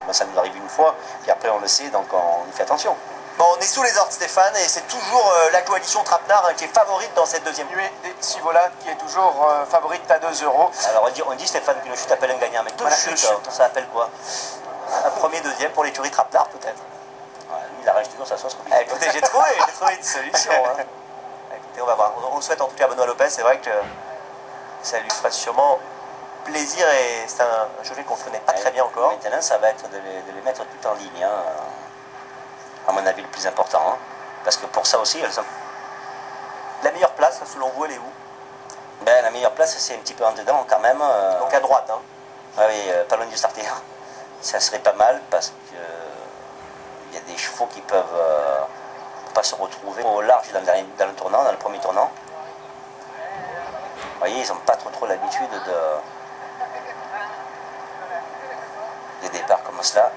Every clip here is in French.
Moi, ça nous arrive une fois, puis après on le sait, donc on y fait attention. Bon, on est sous les ordres, Stéphane, et c'est toujours la coalition Trapenard qui est favorite dans cette deuxième. Nuée des Sivola qui est toujours favorite à 2 €. Alors on dit Stéphane qu'une chute appelle un gagnant, mais deux Voilà, chutes, une chute. ça appelle quoi? Un premier, deuxième pour l'écurie Trapenard, peut-être. Ouais, lui, il arrange toujours sa sauce. Ah, écoutez, j'ai trouvé une solution. Hein. Écoutez, on va voir. On souhaite en tout cas à Benoît Lopez, c'est vrai que ça lui fera sûrement plaisir et c'est un jeu qu'on ne connaît pas très bien encore. Maintenant, ça va être de les mettre tout en ligne, hein. À mon avis, le plus important. Hein. Parce que pour ça aussi, elles ont... La meilleure place, selon vous, elle est où? Ben, la meilleure place, c'est un petit peu en dedans quand même. Donc à droite. Hein. Ah oui, pas loin du starter. Ça serait pas mal parce que il y a des chevaux qui peuvent pas se retrouver au large dans le tournant, dans le premier tournant. Vous voyez, ils n'ont pas trop l'habitude des départs comme cela.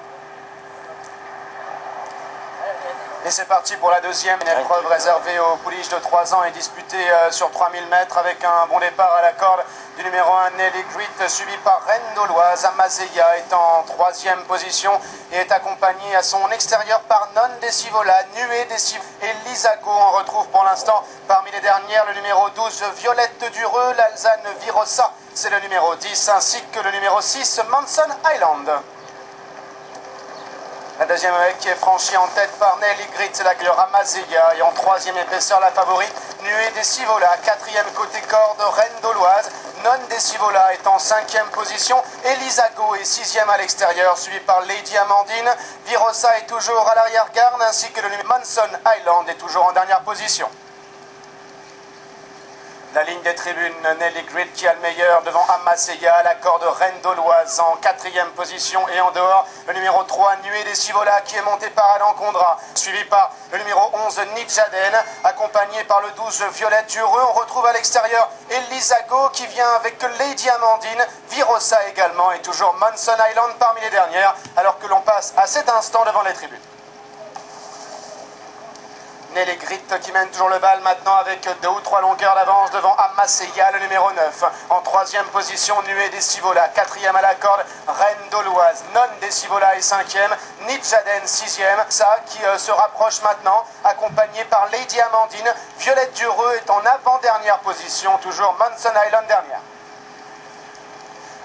Et c'est parti pour la deuxième, une épreuve réservée aux pouliches de 3 ans et disputée sur 3000 mètres avec un bon départ à la corde du numéro 1 Nelly Grit, suivi par Reine Doloise. Amazeia est en 3e position et est accompagné à son extérieur par Non Desivola, Nuée Desivola et Lisago. On retrouve pour l'instant parmi les dernières le numéro 12 Violette Dureux, l'Alzane Virossa, c'est le numéro 10, ainsi que le numéro 6 Manson Island. La deuxième qui est franchie en tête par Nelly Grit, c'est la couleur Amazeia. Et en 3e épaisseur, la favorite, Nuée Desivola. 4e côté corde, Reine Doloise. Non Desivola est en 5e position. Elisago est 6e à l'extérieur, suivi par Lady Amandine. Virossa est toujours à l'arrière-garde, ainsi que le numéro Manson Island est toujours en dernière position. La ligne des tribunes, Nelly Grit qui a le meilleur devant Amazeia, la corde Reine Doloise en 4e position et en dehors le numéro 3 Nuée Desivola qui est monté par Alain Condra, suivi par le numéro 11 Nidjaden, accompagné par le 12 Violette Dureux. On retrouve à l'extérieur Elisago qui vient avec Lady Amandine, Virossa également et toujours Manson Island parmi les dernières, alors que l'on passe à cet instant devant les tribunes. Nelly Grit qui mène toujours le bal maintenant avec 2 ou 3 longueurs d'avance devant Amazeia, le numéro 9. En 3e position, Nuée Desivola. 4e à la corde, Reine Doloise. Non Desivola est 5e. Nidjaden 6e. Ça qui se rapproche maintenant, accompagné par Lady Amandine. Violette Dureux est en avant-dernière position, toujours Manson Island dernière.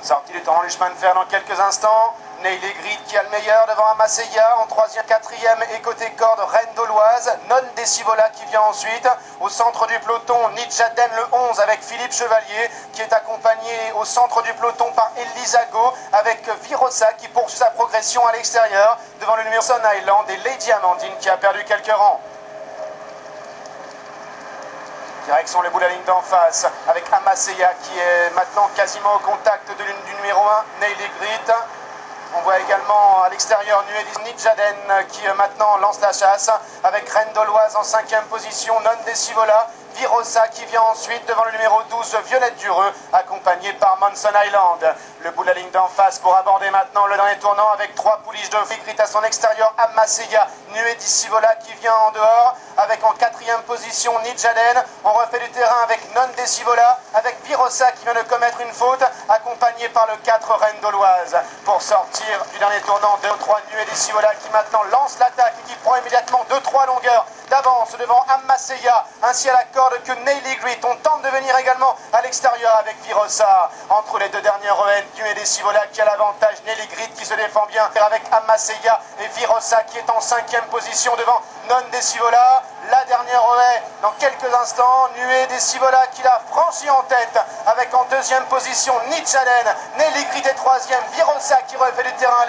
Sortie du tournant du chemin de fer dans quelques instants. Nelly Grit qui a le meilleur devant Amazeia. En 3e, 4e et côté corde, Reine Doloise. Non Desivola qui vient ensuite. Au centre du peloton, Nidjaden le 11 avec Philippe Chevalier qui est accompagné au centre du peloton par Elisago avec Virossa qui poursuit sa progression à l'extérieur devant le numéro Son Island et Lady Amandine qui a perdu quelques rangs. Direction le bout de la ligne d'en face avec Amazeia qui est maintenant quasiment au contact du numéro 1, Nelly Grit. On voit également à l'extérieur Nuée Nidjaden qui maintenant lance la chasse avec Reine Doloise en 5e position, Non Desivola. Virossa qui vient ensuite devant le numéro 12 Violette Dureux, accompagné par Manson Island. Le bout de la ligne d'en face pour aborder maintenant le dernier tournant avec 3 pouliches de Grit à son extérieur, Amazeia, Nuée Desivola qui vient en dehors, avec en 4e position Nidjaden. On refait du terrain avec Non Desivola, avec Virossa qui vient de commettre une faute, accompagné par le 4 Reine Doloise. Pour sortir du dernier tournant, 2-3 Nuée Desivola qui maintenant lance l'attaque et qui prend immédiatement 2-3 longueurs d'avance devant Amazeia, ainsi à la corde que Nelly Grit. On tente de venir également à l'extérieur avec Virossa. Entre les deux dernières EN, Nuée Desivola qui a l'avantage, Nelly Grit qui se défend bien avec Amazeia et Virossa qui est en 5e position devant Non Desivola. La dernière EN dans quelques instants, Nuée Desivola qui l'a franchi en tête avec en 2e position Nidjaden, Nelly Grit est 3e, Virossa qui refait du terrain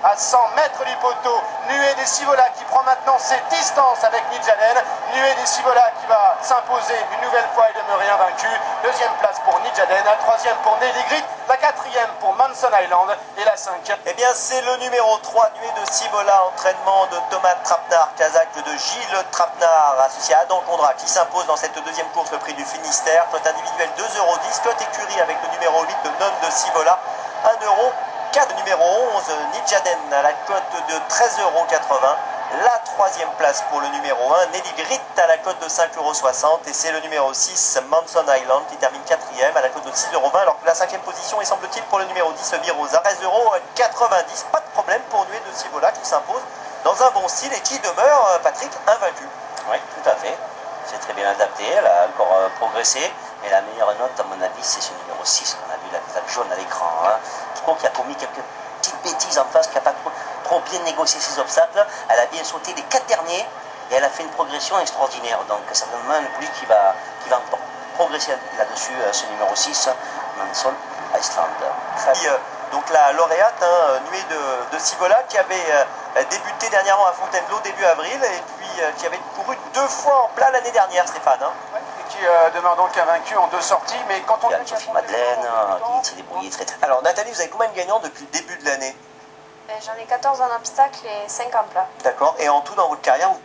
à 100 mètres du poteau. Nuée Desivola qui prend maintenant ses distances avec Nidjaden. Nuée Desivola qui va s'imposer une nouvelle fois et demeurer invaincu. 2e place pour Nidjaden, la 3e pour Nelly Grit, la 4e pour Manson Island et la 5e. Eh bien c'est le numéro 3, Nuée Desivola, entraînement de Thomas Trapenard, Kazakh de Gilles Trapenard, associé à Adam Condra, qui s'impose dans cette deuxième course, le prix du Finistère. Cote individuelle 2,10 €, cote écurie avec le numéro 8 de Non Desivola, 1 €. 4 numéro 11, Nidjaden à la cote de 13,80 €. La troisième place pour le numéro 1, Nelly Grit à la cote de 5,60 €. Et c'est le numéro 6, Manson Island, qui termine 4e à la cote de 6,20 €. Alors que la 5e position est semble-t-il pour le numéro 10, Virosa, 13,90 €. Pas de problème pour Nuée de Cibola qui s'impose dans un bon style et qui demeure, Patrick, invaincu. Oui, tout à fait. C'est très bien adapté, elle a encore progressé. Et la meilleure note, à mon avis, c'est ce numéro 6 qu'on a vu, la plaque jaune à l'écran. Hein. Je crois qu'il a commis quelques petites bêtises en face, qui n'a pas trop bien négocié ses obstacles. Elle a bien sauté les 4 derniers et elle a fait une progression extraordinaire. Donc certainement le public qui va progresser là-dessus, ce numéro 6, Manson Island. Donc la lauréate, Nuée de Cibola, qui avait débuté dernièrement à Fontainebleau début avril et puis qui avait couru 2 fois en plat l'année dernière, Stéphane. Ouais, et qui demeure donc invaincu en 2 sorties. Mais quand on Il y a Sophie Madeleine qui s'est débrouillée très. Alors Nathalie, vous avez combien de gagnants depuis le début de l'année? J'en ai 14 en obstacle et 5 en plat. D'accord. Et en tout dans votre carrière, vous